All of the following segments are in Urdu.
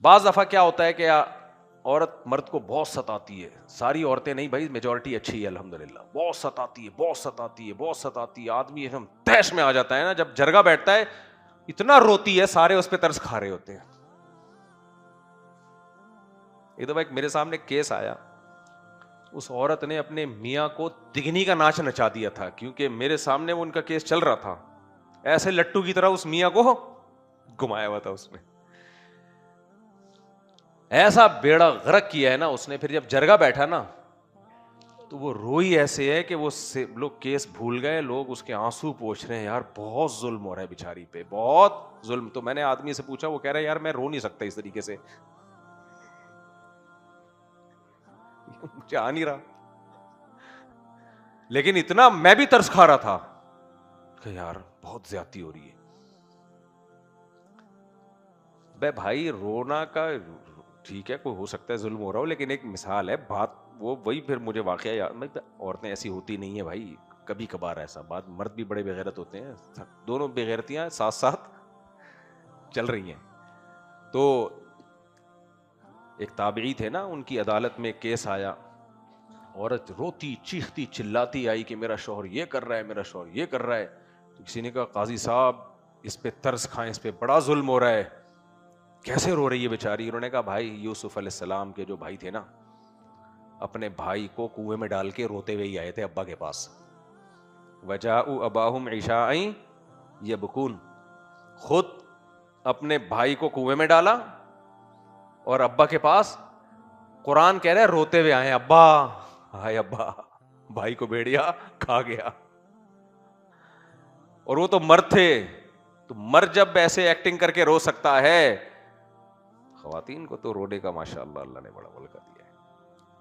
بعض دفعہ کیا ہوتا ہے کہ عورت مرد کو بہت ستاتی ہے, ساری عورتیں نہیں بھائی, میجورٹی اچھی ہے الحمدللہ, بہت ستاتی ہے, بہت ستاتی ہے, بہت ستاتی ہے, آدمی ایک دم تیش میں آ جاتا ہے نا, جب جرگا بیٹھتا ہے اتنا روتی ہے, سارے اس پہ ترس کھا رہے ہوتے ہیں. ایک دفعہ میرے سامنے کیس آیا, اس عورت نے اپنے میاں کو دگنی کا ناچ نچا دیا تھا, کیونکہ میرے سامنے وہ ان کا کیس چل رہا تھا, ایسے لٹو کی طرح اس میاں کو گھمایا ہوا تھا اس نے, ایسا بیڑا غرق کیا ہے نا اس نے. پھر جب جرگا بیٹھا نا تو وہ روئی ایسے ہے کہ وہ لوگ کیس بھول گئے, لوگ اس کے آنسو پوچھ رہے ہیں, یار بہت ظلم ہو رہا ہے بیچاری پہ, بہت ظلم. تو میں نے آدمی سے پوچھا, وہ کہہ رہا ہے یار میں رو نہیں سکتا اس طریقے سے, مجھے آ نہیں رہا, لیکن اتنا میں بھی ترس کھا رہا تھا کہ یار بہت زیادتی ہو رہی ہے. بے بھائی رونا کا ٹھیک ہے, کوئی ہو سکتا ہے ظلم ہو رہا ہو, لیکن ایک مثال ہے بات, وہ وہی پھر مجھے واقعہ یاد, عورتیں ایسی ہوتی نہیں ہیں بھائی, کبھی کبھار ایسا بات, مرد بھی بڑے بےغیرت ہوتے ہیں, دونوں بےغیرتیاں ساتھ ساتھ چل رہی ہیں. تو ایک تابعی تھے نا, ان کی عدالت میں کیس آیا, عورت روتی چیختی چلاتی آئی کہ میرا شوہر یہ کر رہا ہے, میرا شوہر یہ کر رہا ہے. تو کسی نے کہا قاضی صاحب اس پہ ترس کھائیں, اس پہ بڑا ظلم ہو رہا ہے, کیسے رو رہی ہے بیچاری. انہوں نے کہا بھائی یوسف علیہ السلام کے جو بھائی تھے نا, اپنے بھائی کو کنویں میں ڈال کے روتے ہوئے ہی آئے تھے ابا کے پاس, وجاءوا اباہم عشاء یبکون, خود اپنے بھائی کو کنویں میں ڈالا اور ابا کے پاس, قرآن کہہ رہے ہیں روتے ہوئے آئے, ابا ہائے ابا, بھائی کو بھیڑیا کھا گیا. اور وہ تو مرد تھے, تو مرد جب ایسے ایکٹنگ کر کے رو سکتا ہے, خواتین کو تو رونے کا ماشاء اللہ اللہ نے بڑا ملکہ دیا ہے.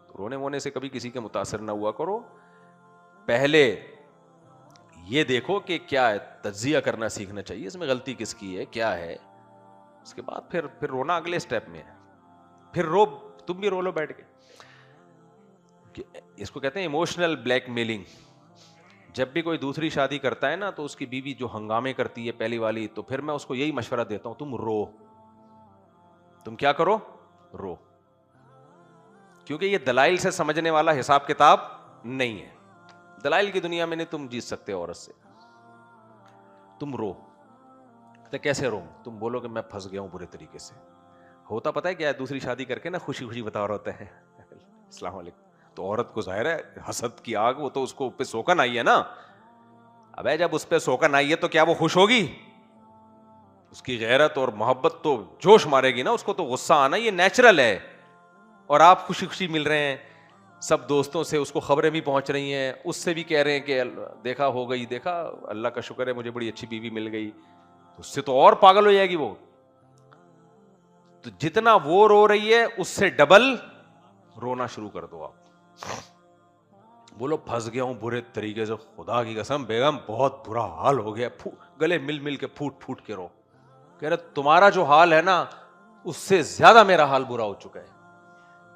تو رونے وونے سے کبھی کسی کے متاثر نہ ہوا کرو, پہلے یہ دیکھو کہ کیا ہے, تجزیہ کرنا سیکھنا چاہیے, اس میں غلطی کس کی ہے کیا ہے, اس کے بعد پھر رونا اگلے سٹیپ میں ہے. پھر رو, تم بھی رو لو بیٹھ کے. اس کو کہتے ہیں ایموشنل بلیک میلنگ. جب بھی کوئی دوسری شادی کرتا ہے نا, تو اس کی بیوی جو ہنگامے کرتی ہے پہلی والی, تو پھر میں اس کو یہی مشورہ دیتا ہوں, تم رو, تم کیا کرو, رو, کیونکہ یہ دلائل سے سمجھنے والا حساب کتاب نہیں ہے. دلائل کی دنیا میں نہیں تم جیت سکتے عورت سے. تم رو, تو کیسے رو, تم بولو کہ میں پھنس گیا ہوں برے طریقے سے. ہوتا پتہ ہے کیا ہے, دوسری شادی کر کے نا خوشی خوشی بتا رہا ہوتا ہے السلام علیکم, تو عورت کو ظاہر ہے حسد کی آگ, وہ تو اس کو پہ سوکن آئی ہے نا. ابے جب اس پہ سوکن آئی ہے تو کیا وہ خوش ہوگی, اس کی غیرت اور محبت تو جوش مارے گی نا, اس کو تو غصہ آنا یہ نیچرل ہے. اور آپ خوشی خوشی مل رہے ہیں سب دوستوں سے, اس کو خبریں بھی پہنچ رہی ہیں, اس سے بھی کہہ رہے ہیں کہ دیکھا ہو گئی, دیکھا اللہ کا شکر ہے مجھے بڑی اچھی بیوی مل گئی, تو اس سے تو اور پاگل ہو جائے گی وہ. تو جتنا وہ رو رہی ہے اس سے ڈبل رونا شروع کر دو آپ. بولو پھنس گیا ہوں برے طریقے سے, خدا کی قسم بیگم بہت برا حال ہو گیا, گلے مل مل کے پھوٹ پھوٹ کے رو. کہہ رہے تمہارا جو حال ہے نا اس سے زیادہ میرا حال برا ہو چکا ہے,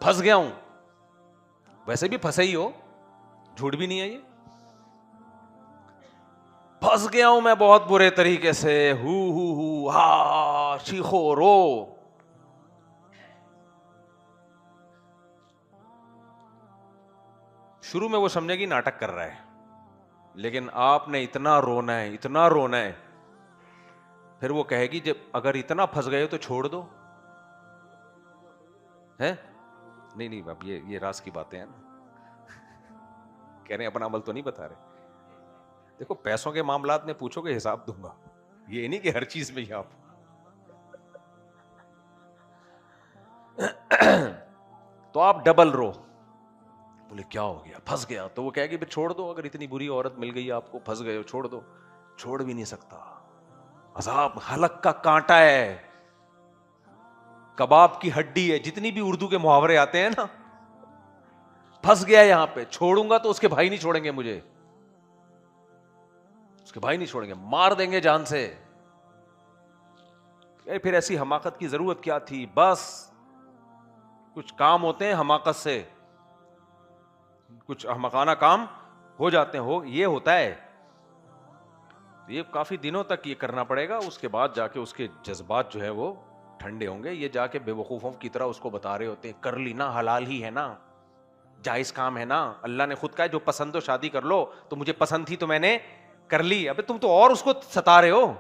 پھنس گیا ہوں. ویسے بھی پھنسے ہی ہو, جھوٹ بھی نہیں ہے یہ, پھنس گیا ہوں میں بہت برے طریقے سے, ہو ہا چیخو رو. شروع میں وہ سمجھے گی ناٹک کر رہا ہے, لیکن آپ نے اتنا رونا ہے, اتنا رونا ہے, پھر وہ کہے گی جب اگر اتنا پھنس گئے تو چھوڑ دو. ہے نہیں نہیں اب یہ راز کی باتیں ہیں نا, کہہ رہے ہیں اپنا عمل تو نہیں بتا رہے. دیکھو پیسوں کے معاملات میں پوچھو کہ حساب دوں گا, یہ نہیں کہ ہر چیز میں ہی آپ. تو آپ ڈبل رو. بولے کیا ہو گیا, پھنس گیا, تو وہ کہے گی پھر چھوڑ دو, اگر اتنی بری عورت مل گئی آپ کو, پھنس گئے ہو, چھوڑ دو. چھوڑ بھی نہیں سکتا, عذاب حلق کا کانٹا ہے, کباب کی ہڈی ہے, جتنی بھی اردو کے محاورے آتے ہیں نا, پھنس گیا یہاں پہ, چھوڑوں گا تو اس کے بھائی نہیں چھوڑیں گے مجھے, اس کے بھائی نہیں چھوڑیں گے, مار دیں گے جان سے. پھر ایسی حماقت کی ضرورت کیا تھی, بس کچھ کام ہوتے ہیں حماقت سے, کچھ احمقانہ کام ہو جاتے ہیں, یہ ہوتا ہے. یہ کافی دنوں تک یہ کرنا پڑے گا, اس کے بعد جا کے اس کے جذبات جو ہے وہ ٹھنڈے ہوں گے, یہ جا کے بے وقوفوں کی طرح اس کو بتا رہے ہوتے ہیں, کر لی نا, حلال ہی ہے نا, جائز کام ہے نا, اللہ نے خود کہا جو پسند ہو شادی کر لو, تو مجھے پسند تھی تو میں نے کر لی. ابے تم تو اور اس کو ستا رہے ہو.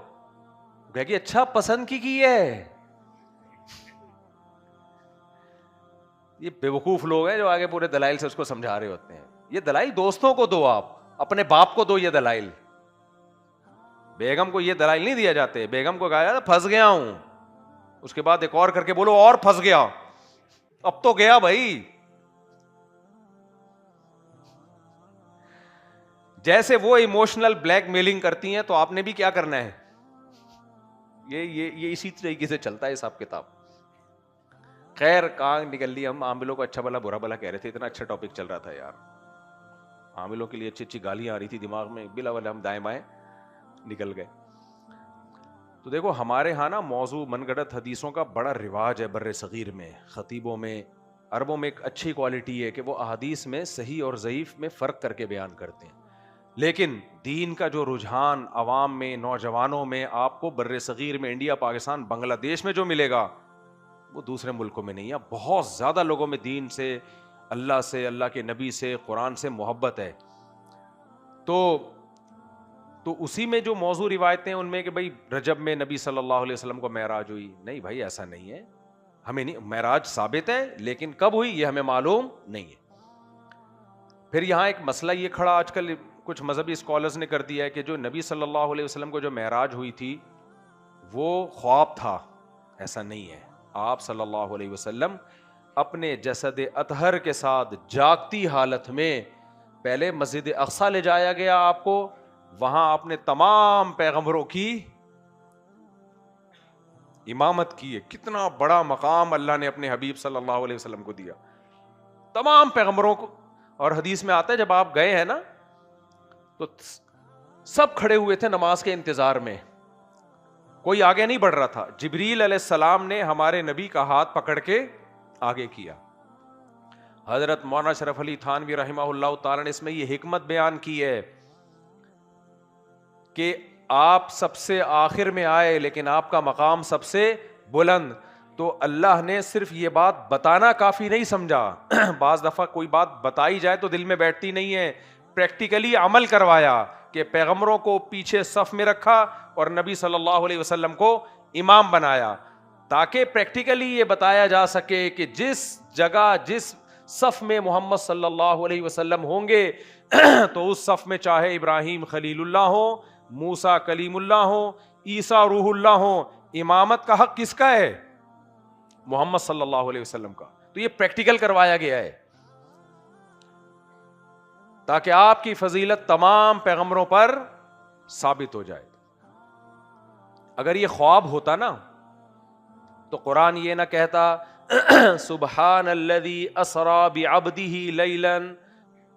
کہے گی اچھا پسند کی ہے. یہ بے وقوف لوگ ہیں جو آگے پورے دلائل سے اس کو سمجھا رہے ہوتے ہیں. یہ دلائل دوستوں کو دو, آپ اپنے باپ کو دو یہ دلائل, بیگم کو یہ دلائل نہیں دیا جاتے. بیگم کو کہا جاتا پھنس گیا ہوں, اس کے بعد ایک اور کر کے بولو اور پھنس گیا, اب تو گیا بھائی. جیسے وہ ایموشنل بلیک میلنگ کرتی ہیں تو آپ نے بھی کیا کرنا ہے, یہ اسی طریقے سے چلتا ہے حساب کتاب. خیر کہاں نکل لی, ہم عاملوں کو اچھا بلا برا بلا کہہ رہے تھے, اتنا اچھا ٹاپک چل رہا تھا یار, عاملوں کے لیے اچھی اچھی گالیاں آ رہی تھی دماغ میں, بلا ولا ہم دائیں بائیں نکل گئے. تو دیکھو ہمارے ہاں نا موضوع من گھڑت حدیثوں کا بڑا رواج ہے بر صغیر میں, خطیبوں میں, عربوں میں. ایک اچھی کوالٹی ہے کہ وہ احادیث میں صحیح اور ضعیف میں فرق کر کے بیان کرتے ہیں. لیکن دین کا جو رجحان عوام میں, نوجوانوں میں, آپ کو بر صغیر میں, انڈیا, پاکستان, بنگلہ دیش میں جو ملے گا وہ دوسرے ملکوں میں نہیں ہے. بہت زیادہ لوگوں میں دین سے, اللہ سے, اللہ کے نبی سے, قرآن سے محبت ہے. تو اسی میں جو موضوع روایتیں ان میں کہ بھائی رجب میں نبی صلی اللہ علیہ وسلم کو معراج ہوئی, نہیں بھائی ایسا نہیں ہے, ہمیں نہیں, معراج ثابت ہے لیکن کب ہوئی یہ ہمیں معلوم نہیں ہے. پھر یہاں ایک مسئلہ یہ کھڑا آج کل کچھ مذہبی اسکالرز نے کر دیا ہے کہ جو نبی صلی اللہ علیہ وسلم کو جو معراج ہوئی تھی وہ خواب تھا. ایسا نہیں ہے. آپ صلی اللہ علیہ وسلم اپنے جسد اطہر کے ساتھ جاگتی حالت میں پہلے مسجد اقصی لے جایا گیا آپ کو, وہاں آپ نے تمام پیغمبروں کی امامت کی ہے. کتنا بڑا مقام اللہ نے اپنے حبیب صلی اللہ علیہ وسلم کو دیا, تمام پیغمبروں کو. اور حدیث میں آتا ہے جب آپ گئے ہیں نا تو سب کھڑے ہوئے تھے نماز کے انتظار میں, کوئی آگے نہیں بڑھ رہا تھا. جبریل علیہ السلام نے ہمارے نبی کا ہاتھ پکڑ کے آگے کیا. حضرت مولانا شرف علی تھانوی رحمہ اللہ تعالی نے اس میں یہ حکمت بیان کی ہے کہ آپ سب سے آخر میں آئے لیکن آپ کا مقام سب سے بلند. تو اللہ نے صرف یہ بات بتانا کافی نہیں سمجھا, بعض دفعہ کوئی بات بتائی جائے تو دل میں بیٹھتی نہیں ہے, پریکٹیکلی عمل کروایا کہ پیغمبروں کو پیچھے صف میں رکھا اور نبی صلی اللہ علیہ وسلم کو امام بنایا, تاکہ پریکٹیکلی یہ بتایا جا سکے کہ جس جگہ جس صف میں محمد صلی اللہ علیہ وسلم ہوں گے تو اس صف میں چاہے ابراہیم خلیل اللہ ہو, موسیٰ کلیم اللہ ہو, عیسیٰ روح اللہ ہو, امامت کا حق کس کا ہے؟ محمد صلی اللہ علیہ وسلم کا. تو یہ پریکٹیکل کروایا گیا ہے تاکہ آپ کی فضیلت تمام پیغمبروں پر ثابت ہو جائے. اگر یہ خواب ہوتا نا تو قرآن یہ نہ کہتا سبحان الذی اسری بعبدہ لیلا,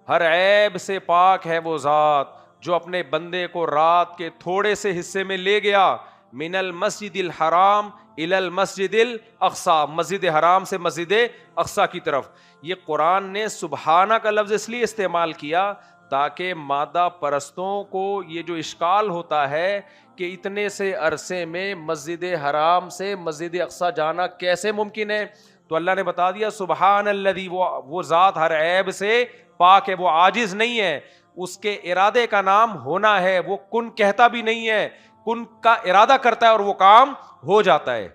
ہر عیب سے پاک ہے وہ ذات جو اپنے بندے کو رات کے تھوڑے سے حصے میں لے گیا, من المسجد الحرام الی المسجد الاقصی, مسجد حرام سے مسجد اقصی کی طرف. یہ قرآن نے سبحانہ کا لفظ اس لیے استعمال کیا تاکہ مادہ پرستوں کو یہ جو اشکال ہوتا ہے کہ اتنے سے عرصے میں مسجد حرام سے مسجد اقصی جانا کیسے ممکن ہے, تو اللہ نے بتا دیا سبحان الذی, وہ ذات ہر عیب سے پاک ہے, وہ عاجز نہیں ہے, اس کے ارادے کا نام ہونا ہے, وہ کن کہتا بھی نہیں ہے, کن کا ارادہ کرتا ہے اور وہ کام ہو جاتا ہے.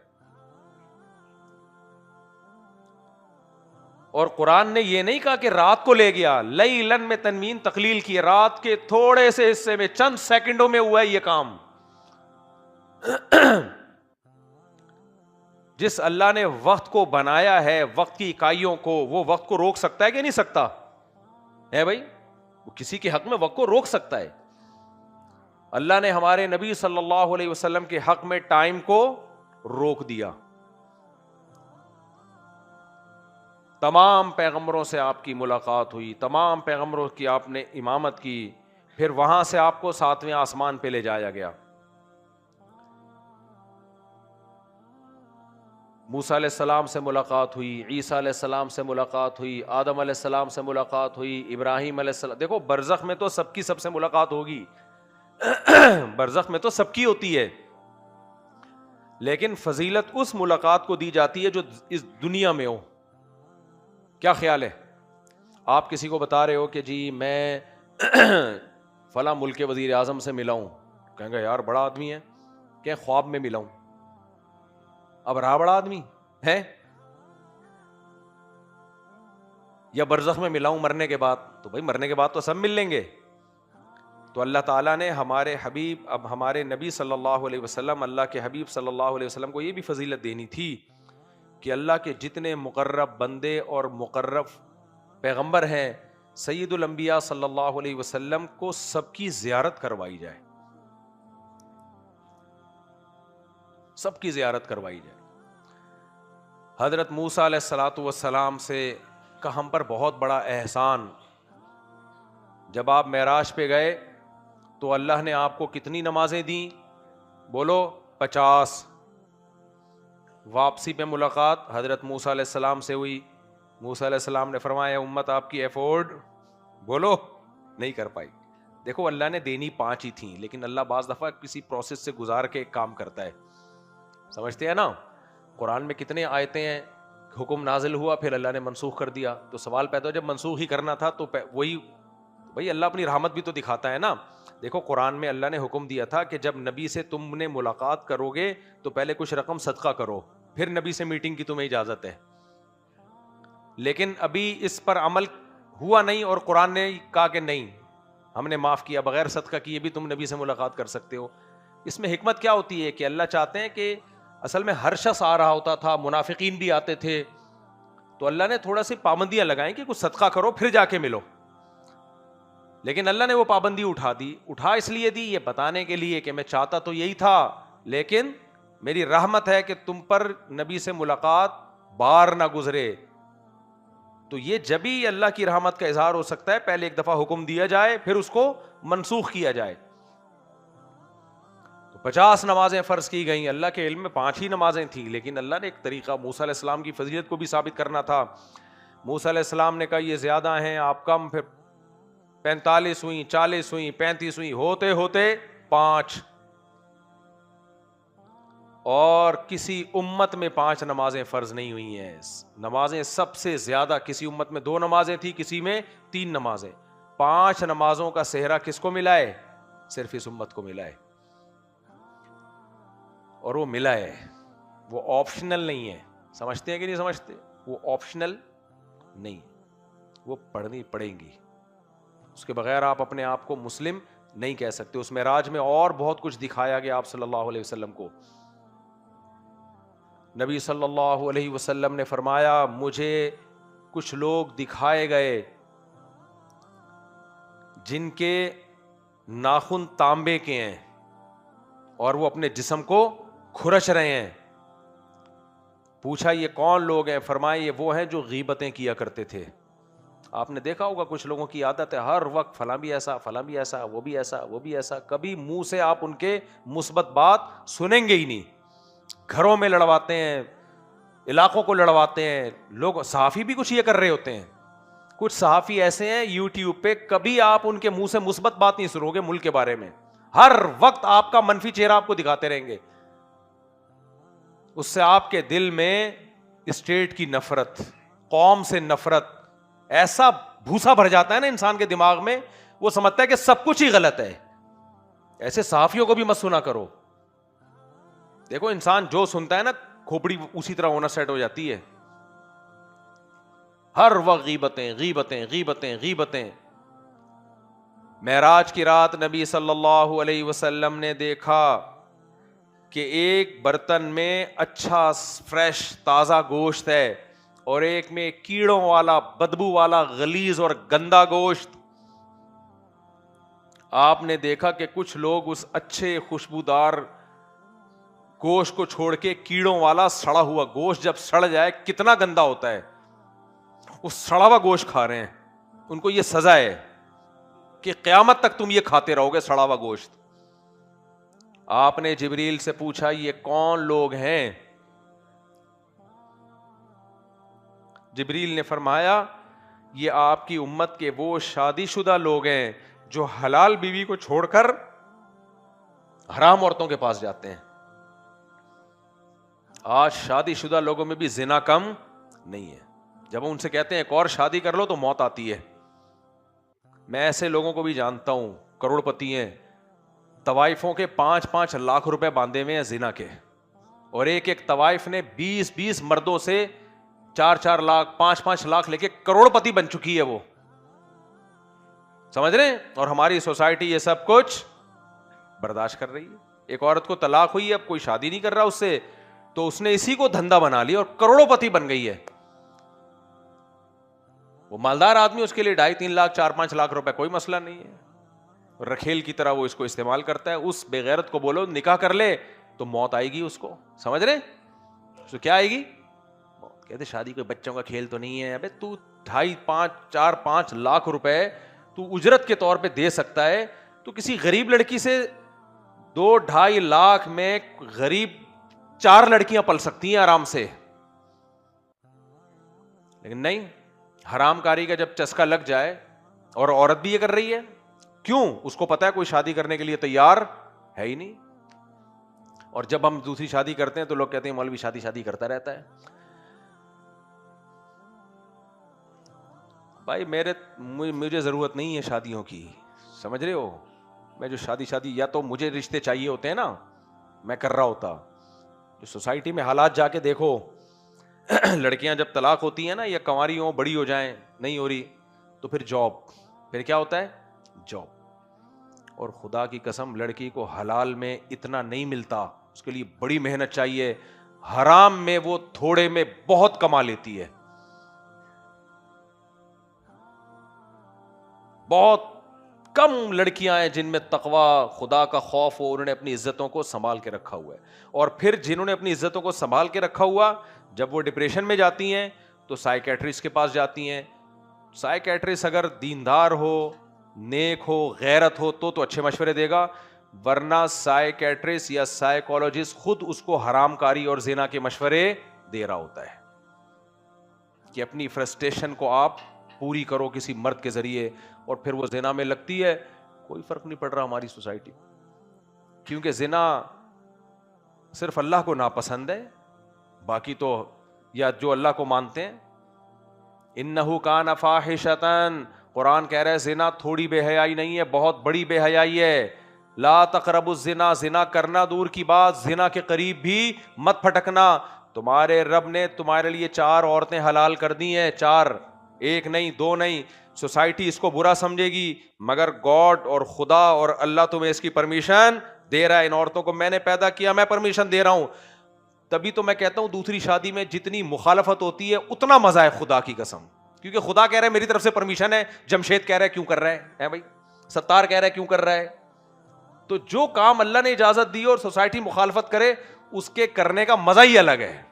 اور قرآن نے یہ نہیں کہا کہ رات کو لے گیا, لیلن میں تنوین تقلیل کی, رات کے تھوڑے سے حصے میں چند سیکنڈوں میں ہوا ہے یہ کام. جس اللہ نے وقت کو بنایا ہے, وقت کی اکائیوں کو, وہ وقت کو روک سکتا ہے کہ نہیں سکتا ہے بھائی؟ وہ کسی کے حق میں وقت کو روک سکتا ہے. اللہ نے ہمارے نبی صلی اللہ علیہ وسلم کے حق میں ٹائم کو روک دیا. تمام پیغمبروں سے آپ کی ملاقات ہوئی, تمام پیغمبروں کی آپ نے امامت کی, پھر وہاں سے آپ کو 7ویں آسمان پہ لے جایا گیا. موسیٰ علیہ السلام سے ملاقات ہوئی, عیسیٰ علیہ السلام سے ملاقات ہوئی, آدم علیہ السلام سے ملاقات ہوئی, ابراہیم علیہ السلام. دیکھو برزخ میں تو سب کی سب سے ملاقات ہوگی, برزخ میں تو سب کی ہوتی ہے. لیکن فضیلت اس ملاقات کو دی جاتی ہے جو اس دنیا میں ہو. کیا خیال ہے؟ آپ کسی کو بتا رہے ہو کہ جی میں فلاں ملک کے وزیر اعظم سے ملا ہوں, کہیں گے یار بڑا آدمی ہے, کہ خواب میں ملا ہوں. اب رہا بڑا آدمی ہے, یا برزخ میں ملا ہوں مرنے کے بعد, تو بھائی مرنے کے بعد تو سب مل لیں گے. تو اللہ تعالیٰ نے ہمارے حبیب, اب ہمارے نبی صلی اللہ علیہ وسلم, اللہ کے حبیب صلی اللہ علیہ وسلم کو یہ بھی فضیلت دینی تھی کہ اللہ کے جتنے مقرب بندے اور مقرب پیغمبر ہیں, سید الانبیاء صلی اللہ علیہ وسلم کو سب کی زیارت کروائی جائے, سب کی زیارت کروائی جائے. حضرت موسیٰ علیہ الصلاۃ والسلام سے کا ہم پر بہت بڑا احسان, جب آپ معراج پہ گئے تو اللہ نے آپ کو کتنی نمازیں دیں؟ بولو 50. واپسی پہ ملاقات حضرت موسیٰ علیہ السلام سے ہوئی. موسیٰ علیہ السلام نے فرمایا امت آپ کی افورڈ بولو نہیں کر پائی. دیکھو اللہ نے دینی 5 ہی تھیں, لیکن اللہ بعض دفعہ کسی پروسیس سے گزار کے ایک کام کرتا ہے, سمجھتے ہیں نا. قرآن میں کتنے آیتیں ہیں, حکم نازل ہوا پھر اللہ نے منسوخ کر دیا, تو سوال پیدا ہو جب منسوخ ہی کرنا تھا تو وہی بھائی اللہ اپنی رحمت بھی تو دکھاتا ہے نا. دیکھو قرآن میں اللہ نے حکم دیا تھا کہ جب نبی سے تم نے ملاقات کرو گے تو پہلے کچھ رقم صدقہ کرو, پھر نبی سے میٹنگ کی تمہیں اجازت ہے. لیکن ابھی اس پر عمل ہوا نہیں, اور قرآن نے کہا کہ نہیں ہم نے معاف کیا, بغیر صدقہ کیے بھی تم نبی سے ملاقات کر سکتے ہو. اس میں حکمت کیا ہوتی ہے کہ اللہ چاہتے ہیں کہ اصل میں ہر شخص آ رہا ہوتا تھا, منافقین بھی آتے تھے, تو اللہ نے تھوڑا سی پابندیاں لگائیں کہ کچھ صدقہ کرو پھر جا کے ملو. لیکن اللہ نے وہ پابندی اٹھا دی. اٹھا اس لیے دی, یہ بتانے کے لیے کہ میں چاہتا تو یہی تھا, لیکن میری رحمت ہے کہ تم پر نبی سے ملاقات بار نہ گزرے. تو یہ جب ہی اللہ کی رحمت کا اظہار ہو سکتا ہے, پہلے ایک دفعہ حکم دیا جائے پھر اس کو منسوخ کیا جائے. تو 50 نمازیں فرض کی گئیں, اللہ کے علم میں 5 ہی نمازیں تھیں, لیکن اللہ نے ایک طریقہ موسیٰ علیہ السلام کی فضیلت کو بھی ثابت کرنا تھا. موسیٰ علیہ السلام نے کہا یہ زیادہ ہیں, آپ کم, پھر 45 ہوئیں, 40 ہوئیں, 35 ہوئیں, ہوتے ہوتے 5. اور کسی امت میں 5 نمازیں فرض نہیں ہوئی ہیں. نمازیں سب سے زیادہ کسی امت میں 2 نمازیں تھی, کسی میں 3 نمازیں. 5 نمازوں کا صحرا کس کو ملا ہے؟ صرف اس امت کو ملا ہے. اور وہ ملا ہے, وہ آپشنل نہیں ہے. سمجھتے ہیں کہ نہیں سمجھتے؟ وہ آپشنل نہیں, وہ پڑھنی پڑیں گی. اس کے بغیر آپ اپنے آپ کو مسلم نہیں کہہ سکتے. اس معراج میں اور بہت کچھ دکھایا گیا آپ صلی اللہ علیہ وسلم کو. نبی صلی اللہ علیہ وسلم نے فرمایا مجھے کچھ لوگ دکھائے گئے جن کے ناخن تانبے کے ہیں اور وہ اپنے جسم کو کھرچ رہے ہیں. پوچھا یہ کون لوگ ہیں؟ فرمایا یہ وہ ہیں جو غیبتیں کیا کرتے تھے. آپ نے دیکھا ہوگا کچھ لوگوں کی عادت ہے ہر وقت فلاں بھی ایسا, فلاں بھی ایسا, وہ بھی ایسا, وہ بھی ایسا. کبھی منہ سے آپ ان کے مثبت بات سنیں گے ہی نہیں. گھروں میں لڑواتے ہیں, علاقوں کو لڑواتے ہیں لوگ. صحافی بھی کچھ یہ کر رہے ہوتے ہیں. کچھ صحافی ایسے ہیں یوٹیوب پہ, کبھی آپ ان کے منہ سے مثبت بات نہیں سنو گے ملک کے بارے میں. ہر وقت آپ کا منفی چہرہ آپ کو دکھاتے رہیں گے. اس سے آپ کے دل میں اسٹیٹ کی نفرت, قوم سے نفرت, ایسا بھوسا بھر جاتا ہے نا انسان کے دماغ میں, وہ سمجھتا ہے کہ سب کچھ ہی غلط ہے. ایسے صحافیوں کو بھی مت سنا کرو. دیکھو انسان جو سنتا ہے نا کھوپڑی اسی طرح ہونا سیٹ ہو جاتی ہے. ہر وقت غیبتیں غیبتیں غیبتیں غیبتیں. معراج کی رات نبی صلی اللہ علیہ وسلم نے دیکھا کہ ایک برتن میں اچھا فریش تازہ گوشت ہے اور ایک میں کیڑوں والا بدبو والا غلیظ اور گندا گوشت. آپ نے دیکھا کہ کچھ لوگ اس اچھے خوشبودار گوشت کو چھوڑ کے کیڑوں والا سڑا ہوا گوشت, جب سڑ جائے کتنا گندا ہوتا ہے, اس سڑا ہوا گوشت کھا رہے ہیں. ان کو یہ سزا ہے کہ قیامت تک تم یہ کھاتے رہو گے سڑا ہوا گوشت. آپ نے جبریل سے پوچھا یہ کون لوگ ہیں؟ جبریل نے فرمایا یہ آپ کی امت کے وہ شادی شدہ لوگ ہیں جو حلال بیوی کو چھوڑ کر حرام عورتوں کے پاس جاتے ہیں. آج شادی شدہ لوگوں میں بھی زنا کم نہیں ہے. جب ہم ان سے کہتے ہیں ایک اور شادی کر لو تو موت آتی ہے. میں ایسے لوگوں کو بھی جانتا ہوں, کروڑ پتی ہیں, طوائفوں کے 5-5 لاکھ روپے باندھے ہوئے ہیں زنا کے, اور ایک ایک طوائف نے 20-20 مردوں سے 4-4 لاکھ 5-5 لاکھ لے کے کروڑ پتی بن چکی ہے وہ, سمجھ رہے ہیں؟ اور ہماری سوسائٹی یہ سب کچھ برداشت کر رہی ہے. ایک عورت کو طلاق ہوئی ہے, اب کوئی شادی نہیں کر رہا اس سے, تو اس نے اسی کو دھندا بنا لیا اور کروڑوں پتی بن گئی ہے. وہ مالدار آدمی, اس کے لیے 2.5-3 لاکھ 4-5 لاکھ روپے کوئی مسئلہ نہیں ہے, رکھیل کی طرح وہ اس کو استعمال کرتا ہے. اس بے غیرت کو بولو نکاح کر لے تو موت آئے گی اس کو, سمجھ رہے؟ تو کیا آئے گی؟ کہتے شادی کوئی بچوں کا کھیل تو نہیں ہے. ابے تو 2.5-4-5 لاکھ روپے تو اجرت کے طور پہ دے سکتا ہے, تو کسی غریب لڑکی سے 2-2.5 لاکھ میں غریب 4 لڑکیاں پل سکتی ہیں آرام سے. لیکن نہیں, حرام کاری کا جب چسکا لگ جائے, اور عورت بھی یہ کر رہی ہے, کیوں؟ اس کو پتا ہے کوئی شادی کرنے کے لیے تیار ہے ہی نہیں. اور جب ہم دوسری شادی کرتے ہیں تو لوگ کہتے ہیں مولوی شادی کرتا رہتا ہے. بھائی مجھے ضرورت نہیں ہے شادیوں کی, سمجھ رہے ہو؟ میں جو شادی یا تو مجھے رشتے چاہیے ہوتے ہیں نا, میں کر رہا ہوتا. جو سوسائٹی میں حالات جا کے دیکھو, لڑکیاں جب طلاق ہوتی ہیں نا, یا کنواری ہوں بڑی ہو جائیں, نہیں ہو رہی, تو پھر جاب, پھر کیا ہوتا ہے؟ جاب. اور خدا کی قسم لڑکی کو حلال میں اتنا نہیں ملتا, اس کے لیے بڑی محنت چاہیے. حرام میں وہ تھوڑے میں بہت کما لیتی ہے. بہت کم لڑکیاں ہیں جن میں تقوی, خدا کا خوف ہو, انہوں نے اپنی عزتوں کو سنبھال کے رکھا ہوا ہے. اور پھر جنہوں نے اپنی عزتوں کو سنبھال کے رکھا ہوا, جب وہ ڈپریشن میں جاتی ہیں تو سائیکیٹرسٹ کے پاس جاتی ہیں. سائیکیٹرسٹ اگر دیندار ہو, نیک ہو, غیرت ہو تو اچھے مشورے دے گا, ورنہ سائیکیٹرسٹ یا سائیکولوجسٹ خود اس کو حرام کاری اور زنا کے مشورے دے رہا ہوتا ہے کہ اپنی فرسٹریشن کو آپ پوری کرو کسی مرد کے ذریعے, اور پھر وہ زنا میں لگتی ہے. کوئی فرق نہیں پڑ رہا ہماری سوسائٹی, کیونکہ زنا صرف اللہ کو ناپسند ہے, باقی تو یا جو اللہ کو مانتے ہیں. انہ کان فاحشۃ, قرآن کہہ رہا ہے زنا تھوڑی بے حیائی نہیں ہے, بہت بڑی بے حیائی ہے. لا تقربوا الزنا, زنا کرنا دور کی بات, زنا کے قریب بھی مت پھٹکنا. تمہارے رب نے تمہارے لیے 4 عورتیں حلال کر دی ہیں, 4, 1 نہیں 2 نہیں. سوسائٹی اس کو برا سمجھے گی, مگر گاڈ اور خدا اور اللہ تمہیں اس کی پرمیشن دے رہا ہے. ان عورتوں کو میں نے پیدا کیا, میں پرمیشن دے رہا ہوں. تبھی تو میں کہتا ہوں دوسری شادی میں جتنی مخالفت ہوتی ہے اتنا مزہ ہے, خدا کی قسم, کیونکہ خدا کہہ رہا ہے میری طرف سے پرمیشن ہے. جمشید کہہ رہا ہے کیوں کر رہا ہے بھائی, ستار کہہ رہا ہے کیوں کر رہا ہے. تو جو کام اللہ نے اجازت دی اور سوسائٹی مخالفت کرے, اس کے کرنے کا مزہ ہی الگ ہے.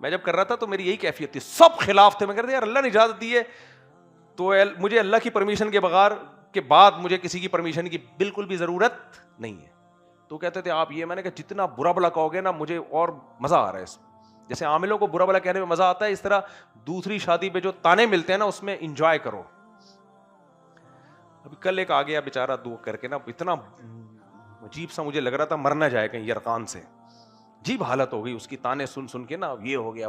میں جب کر رہا تھا تو میری یہی کیفیت تھی, سب خلاف تھے. میں کہتا یار اللہ نے اجازت دی ہے تو مجھے اللہ کی پرمیشن کے بغیر کے بعد مجھے کسی کی پرمیشن کی بالکل بھی ضرورت نہیں ہے. تو کہتے تھے آپ یہ, میں نے کہا جتنا برا بلا کہو گے نا مجھے اور مزہ آ رہا ہے اس میں. جیسے عاملوں کو برا بلا کہنے میں مزہ آتا ہے, اس طرح دوسری شادی پہ جو تانے ملتے ہیں نا اس میں انجوائے کرو. ابھی کل ایک آ گیا بیچارہ دو کر کے نا, اتنا عجیب سا مجھے لگ رہا تھا مر نہ جائے کہیں یرقان سے. عجیب حالت ہو گئی اس کی, تانے سن کے نا یہ ہو گیا.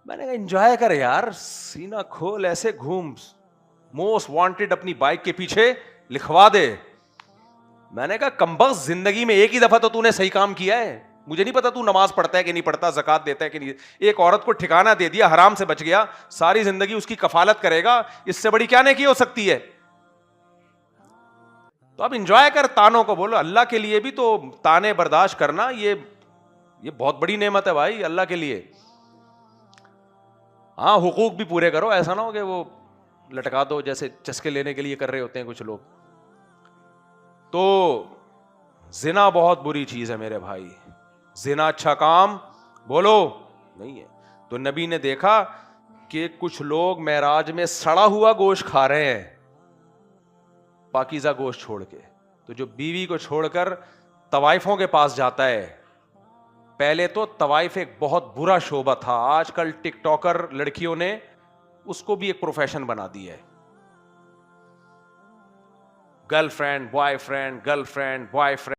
میں نے کہا انجوائے کر یار, سینہ کھول, ایسے گھوم, موسٹ وانٹیڈ اپنی بائک کے پیچھے لکھوا دے. میں نے کہا کمبخت زندگی میں ایک ہی دفعہ تو نے صحیح کام کیا ہے, مجھے نہیں پتا تو نماز پڑھتا ہے کہ نہیں پڑھتا, زکات دیتا ہے کہ نہیں. ایک عورت کو ٹھکانہ دے دیا, حرام سے بچ گیا, ساری زندگی اس کی کفالت کرے گا, اس سے بڑی کیا نیکی ہو سکتی ہے. تو اب انجوائے کر, تانوں کو بولو اللہ کے لیے بھی تو تانے برداشت کرنا, یہ بہت بڑی نعمت ہے بھائی اللہ کے لیے. ہاں حقوق بھی پورے کرو, ایسا نہ ہو کہ وہ لٹکا دو جیسے چسکے لینے کے لیے کر رہے ہوتے ہیں کچھ لوگ. تو زنا بہت بری چیز ہے میرے بھائی, زنا اچھا کام بولو نہیں ہے. تو نبی نے دیکھا کہ کچھ لوگ معراج میں سڑا ہوا گوشت کھا رہے ہیں پاکیزہ گوشت چھوڑ کے. تو جو بیوی کو چھوڑ کر طوائفوں کے پاس جاتا ہے, پہلے تو طوائف ایک بہت برا شعبہ تھا, آج کل ٹک ٹاکر لڑکیوں نے اس کو بھی ایک پروفیشن بنا دیا ہے. Girl friend boy friend, girl friend boy friend.